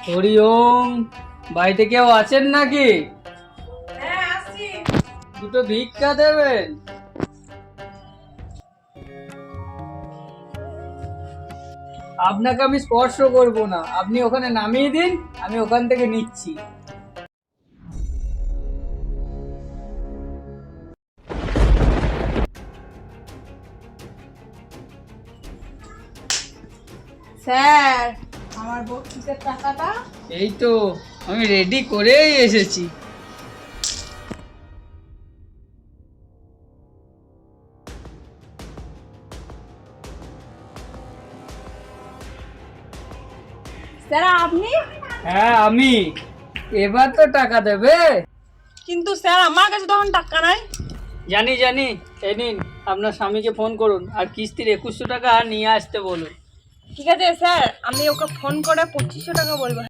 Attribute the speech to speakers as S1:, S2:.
S1: হরি ওম। বাড়িতে কেউ আছেন নাকি?
S2: হ্যাঁ আসছি।
S1: দুটো ভিক্ষা দেবেন? আপনাকে আমি স্পর্শ করব না, আপনি ওখানে নামিয়ে দিন, আমি ওখান থেকে নিচ্ছি।
S2: স্যার, আমার বকশিসের টাকাটা।
S1: এই তো আমি রেডি করেই এসেছি।
S2: স্যার আপনি?
S1: হ্যাঁ আমি। এবার তো টাকা দেবে।
S2: কিন্তু স্যার আমার কাছে তখন টাকা নাই।
S1: জানি জানি, এই নিন, আপনার স্বামীকে ফোন করুন আর কিস্তির 2100 টাকা নিয়ে আসতে বলুন।
S2: ঠিক আছে স্যার, আমি ওকে ফোন করে 2500 টাকা বলবো।